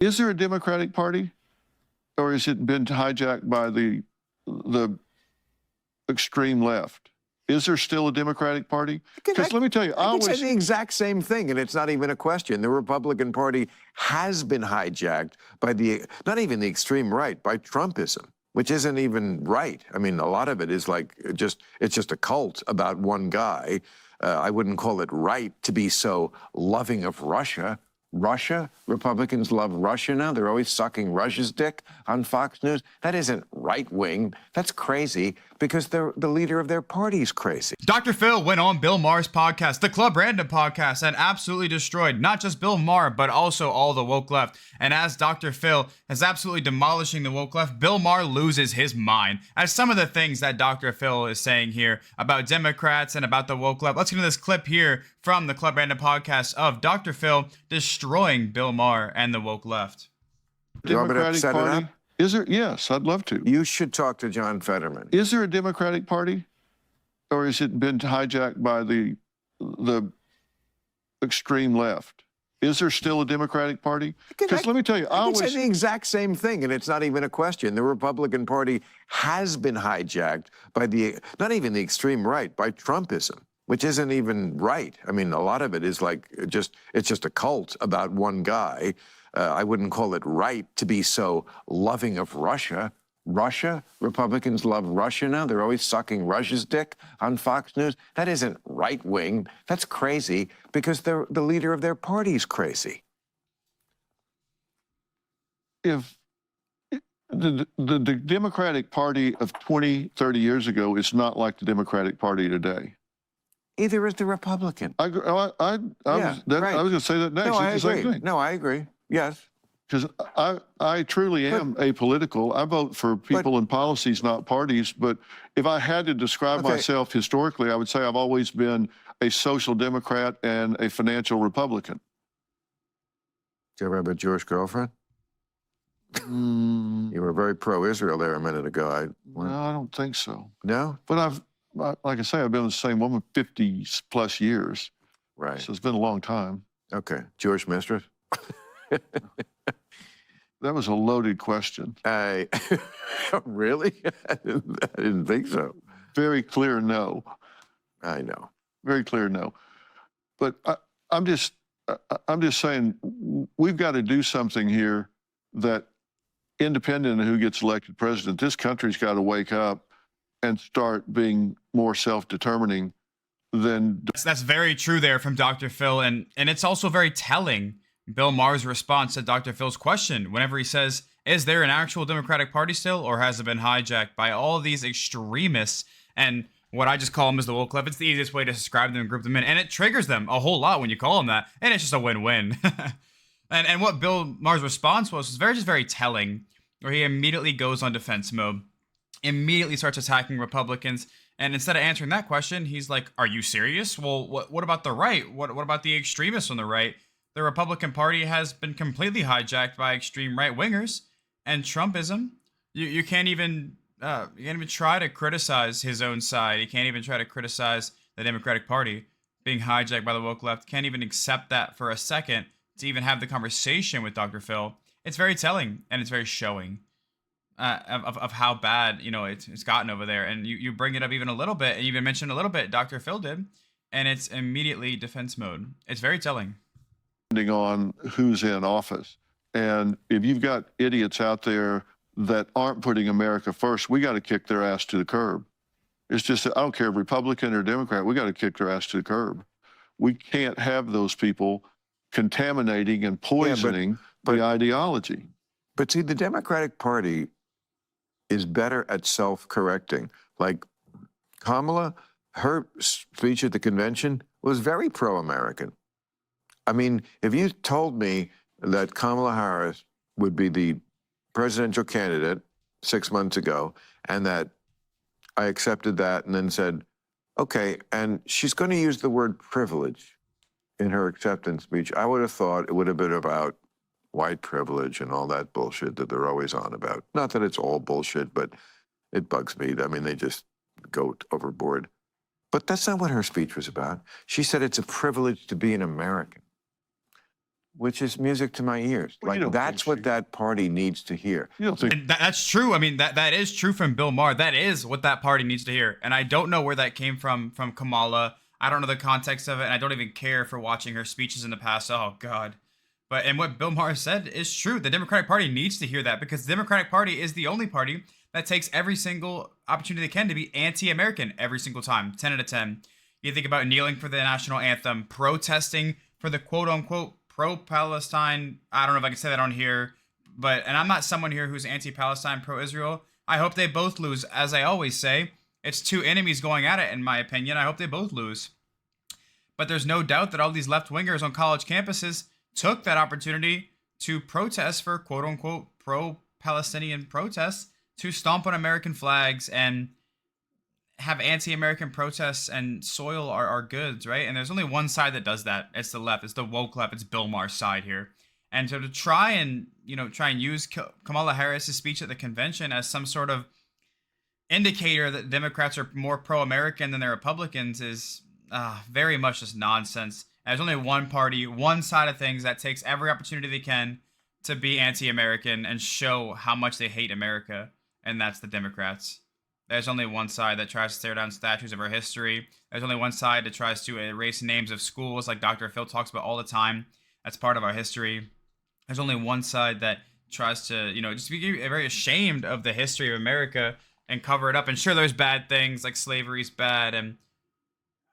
Is there a Democratic Party, or has it been hijacked by the extreme left? Is there still a Democratic Party? Because let me tell you, I can say the exact same thing, and it's not even a question. The Republican Party has been hijacked by not even the extreme right, by Trumpism, which isn't even right. I mean, a lot of it is like it's just a cult about one guy. I wouldn't call it right to be so loving of Russia. Russia? Republicans love Russia now? They're always sucking Russia's dick on Fox News? That isn't right-wing. That's crazy because the leader of their party's crazy. Dr. Phil went on Bill Maher's podcast, the Club Random podcast, and absolutely destroyed not just Bill Maher, but also all the woke left. And as Dr. Phil is absolutely demolishing the woke left, Bill Maher loses his mind as some of the things that Dr. Phil is saying here about Democrats and about the woke left. Let's get to this clip here from the Club Random podcast of Dr. Phil destroying Bill Maher and the woke left. Democratic Party? Is there? Yes, I'd love to. You should talk to John Fetterman. Is there a Democratic Party, or has it been hijacked by the extreme left? Is there still a Democratic Party? Because let me tell you, I can say the exact same thing, and it's not even a question. The Republican Party has been hijacked by not even the extreme right, by Trumpism, which isn't even right. I mean, a lot of it is like it's just a cult about one guy. I wouldn't call it right to be so loving of Russia. Russia? Republicans love Russia now? They're always sucking Russia's dick on Fox News? That isn't right-wing. That's crazy because the leader of their party's crazy. If the Democratic Party of 20, 30 years ago is not like the Democratic Party today. Either is the Republican. I was going to say that next. No, I agree. Same thing. No, I agree. Yes. Because I truly am apolitical. I vote for people and policies, not parties. But if I had to describe myself historically, I would say I've always been a social democrat and a financial Republican. Do you ever have a Jewish girlfriend? You were very pro-Israel there a minute ago. No, I don't think so. No? But like I say, I've been with the same woman 50 plus years. Right. So it's been a long time. Okay. Jewish mistress? That was a loaded question. Really? I didn't think so. Very clear no. I know. Very clear no. But I'm just saying we've got to do something here that, independent of who gets elected president, this country's got to wake up and start being more self-determining than... That's very true there from Dr. Phil, and it's also very telling, Bill Maher's response to Dr. Phil's question, whenever he says, is there an actual Democratic Party still, or has it been hijacked by all of these extremists? And what I just call them is the woke left. It's the easiest way to describe them and group them in, and it triggers them a whole lot when you call them that, and it's just a win-win. and what Bill Maher's response was just very telling, where he immediately goes on defense mode, immediately starts attacking Republicans, and instead of answering that question, he's like, are you serious? Well, what about the right? What about the extremists on the right? The Republican Party has been completely hijacked by extreme right-wingers and Trumpism. You can't even try to criticize his own side. You can't even try to criticize the Democratic Party being hijacked by the woke left. Can't even accept that for a second to even have the conversation with Dr. Phil. It's very telling, and it's very showing of how bad it's gotten over there. And you bring it up even a little bit, and you even mentioned a little bit, Dr. Phil did, and it's immediately defense mode. It's very telling. Depending on who's in office. And if you've got idiots out there that aren't putting America first, we got to kick their ass to the curb. It's just, I don't care if Republican or Democrat, we got to kick their ass to the curb. We can't have those people contaminating and poisoning the ideology. But see, the Democratic Party is better at self-correcting. Like Kamala, her speech at the convention was very pro-American. I mean, if you told me that Kamala Harris would be the presidential candidate 6 months ago, and that I accepted that and then said, okay, and she's going to use the word privilege in her acceptance speech, I would have thought it would have been about white privilege and all that bullshit that they're always on about. Not that it's all bullshit, but it bugs me. I mean, they just go overboard. But that's not what her speech was about. She said it's a privilege to be an American. which is music to my ears. Well, you Like, don't that's think what she- that party needs to hear. You don't think And that's true. I mean, that is true from Bill Maher. That is what that party needs to hear. And I don't know where that came from Kamala. I don't know the context of it, and I don't even care for watching her speeches in the past. Oh God. But and what Bill Maher said is true. The Democratic Party needs to hear that because the Democratic Party is the only party that takes every single opportunity they can to be anti-American every single time. 10 out of 10. You think about kneeling for the national anthem, protesting for the quote-unquote pro-Palestine. I don't know if I can say that on here, and I'm not someone here who's anti-Palestine, pro-Israel. I hope they both lose. As I always say, it's two enemies going at it, in my opinion. I hope they both lose. But there's no doubt that all these left-wingers on college campuses took that opportunity to protest for quote-unquote pro-Palestinian protests, to stomp on American flags and have anti-American protests and soil our goods, right? And there's only one side that does that. It's the left. It's the woke left. It's Bill Maher's side here. And so to try and use Kamala Harris's speech at the convention as some sort of indicator that Democrats are more pro-American than the Republicans is very much just nonsense. And there's only one party, one side of things that takes every opportunity they can to be anti-American and show how much they hate America, and that's the Democrats. There's only one side that tries to tear down statues of our history. There's only one side that tries to erase names of schools like Dr. Phil talks about all the time. That's part of our history. There's only one side that tries to, just be very ashamed of the history of America and cover it up. And sure, there's bad things like slavery's bad, and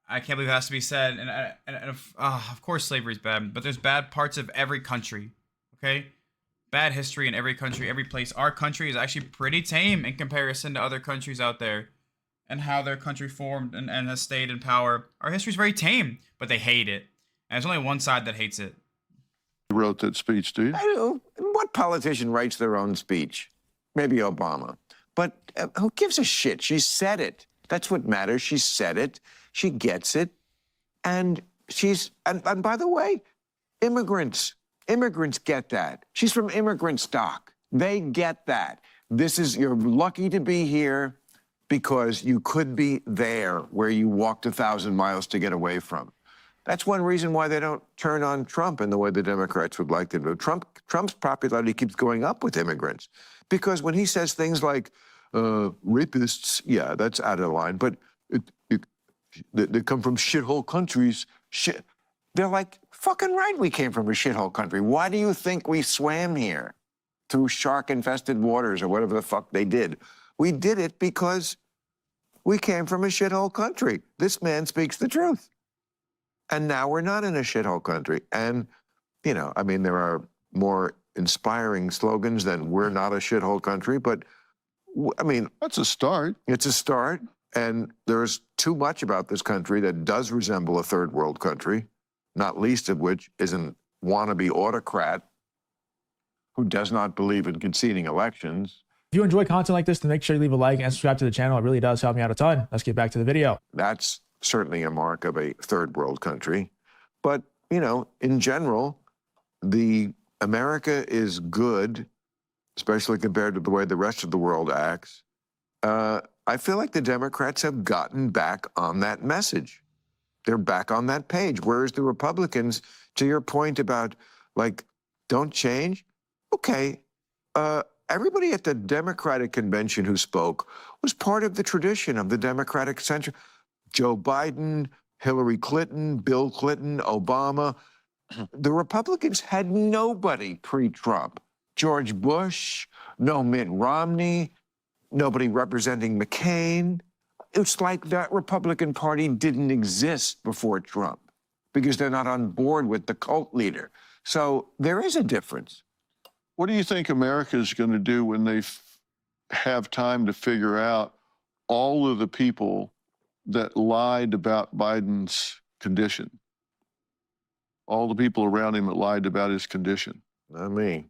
I can't believe it has to be said. And of course, slavery's bad, but there's bad parts of every country. Okay, bad history in every country, every place. Our country is actually pretty tame in comparison to other countries out there, and how their country formed and has stayed in power. Our history is very tame, but they hate it. And there's only one side that hates it. you wrote that speech, do you? I don't know. What politician writes their own speech? Maybe Obama. But who gives a shit? She said it. That's what matters. She said it. She gets it. And and by the way, immigrants get that. She's from immigrant stock. They get that. You're lucky to be here because you could be there where you walked 1,000 miles to get away from. That's one reason why they don't turn on Trump in the way the Democrats would like them to. Trump's popularity keeps going up with immigrants because when he says things like rapists, yeah, that's out of line, but they come from shithole countries. They're like, fucking right, we came from a shithole country. Why do you think we swam here through shark-infested waters or whatever the fuck they did? We did it because we came from a shithole country. This man speaks the truth. And now we're not in a shithole country. And, there are more inspiring slogans than we're not a shithole country, but, That's a start. it's a start. And there's too much about this country that does resemble a third world country, not least of which is a wannabe autocrat who does not believe in conceding elections. If you enjoy content like this, then make sure you leave a like and subscribe to the channel. It really does help me out a ton. Let's get back to the video. That's certainly a mark of a third world country. But, in general, America is good, especially compared to the way the rest of the world acts. I feel like the Democrats have gotten back on that message. They're back on that page. Whereas the Republicans, to your point about, don't change, okay, everybody at the Democratic convention who spoke was part of the tradition of the Democratic Center. Joe Biden, Hillary Clinton, Bill Clinton, Obama. The Republicans had nobody pre-Trump. George Bush, no Mitt Romney, nobody representing McCain. It's like that Republican Party didn't exist before Trump because they're not on board with the cult leader. So there is a difference. What do you think America is going to do when they have time to figure out all of the people that lied about Biden's condition? All the people around him that lied about his condition. Not me.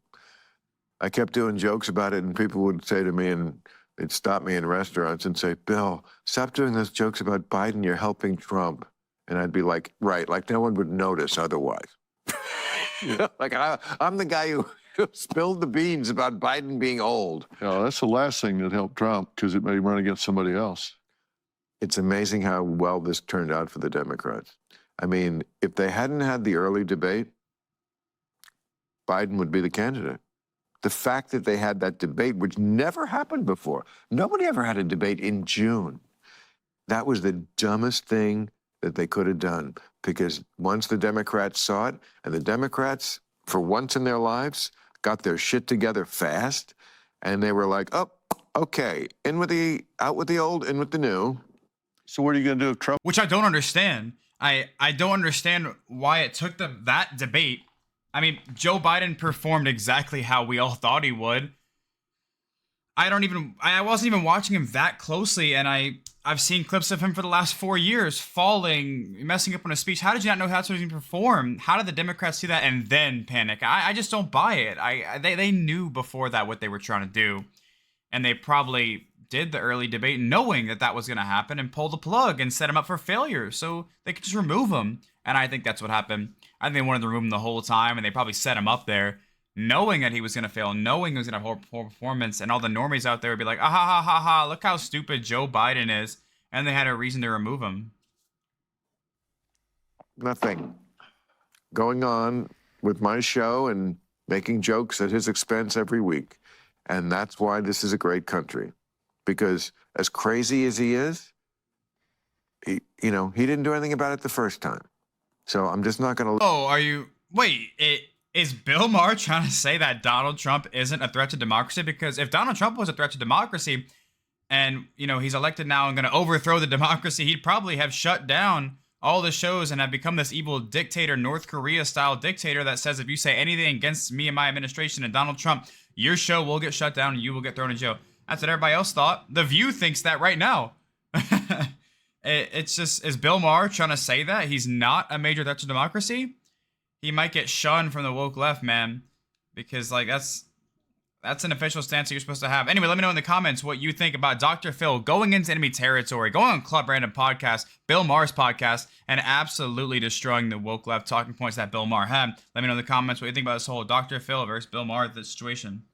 I kept doing jokes about it, and people would say to me, and they'd stop me in restaurants and say, Bill, stop doing those jokes about Biden. You're helping Trump. And I'd be like, right, like no one would notice otherwise. Like I'm the guy who spilled the beans about Biden being old. That's the last thing that helped Trump because it made him run against somebody else. It's amazing how well this turned out for the Democrats. I mean, if they hadn't had the early debate, Biden would be the candidate. The fact that they had that debate, which never happened before, nobody ever had a debate in June. That was the dumbest thing that they could have done, because once the Democrats saw it, and the Democrats, for once in their lives, got their shit together fast, and they were like, oh, okay, out with the old, in with the new. So what are you going to do if Trump? Which I don't understand. I don't understand why it took them that debate. I mean, Joe Biden performed exactly how we all thought he would. I wasn't even watching him that closely, and I've seen clips of him for the last 4 years, falling, messing up on a speech. How did you not know how to even perform? How did the Democrats see that and then panic? I just don't buy it. They knew before that what they were trying to do, and they probably did the early debate knowing that was going to happen and pull the plug and set him up for failure so they could just remove him. And I think that's what happened. I think they wanted to remove him the whole time, and they probably set him up there knowing that he was going to fail, knowing he was going to have poor performance, and all the normies out there would be like, ah ha ha ha ha, look how stupid Joe Biden is, and they had a reason to remove him. Nothing going on with my show and making jokes at his expense every week. And that's why this is a great country. Because as crazy as he is, he didn't do anything about it the first time. So I'm just not going to... Oh, is Bill Maher trying to say that Donald Trump isn't a threat to democracy? Because if Donald Trump was a threat to democracy and, he's elected now and going to overthrow the democracy, he'd probably have shut down all the shows and have become this evil dictator, North Korea-style dictator that says if you say anything against me and my administration and Donald Trump, your show will get shut down and you will get thrown in jail. That's what everybody else thought. The View thinks that right now. It's just, is Bill Maher trying to say that he's not a major threat to democracy? He might get shunned from the woke left, man, because that's an official stance that you're supposed to have. Anyway, let me know in the comments what you think about Dr. Phil going into enemy territory, going on Club Random Podcast, Bill Maher's podcast, and absolutely destroying the woke left talking points that Bill Maher had. Let me know in the comments what you think about this whole Dr. Phil versus Bill Maher situation.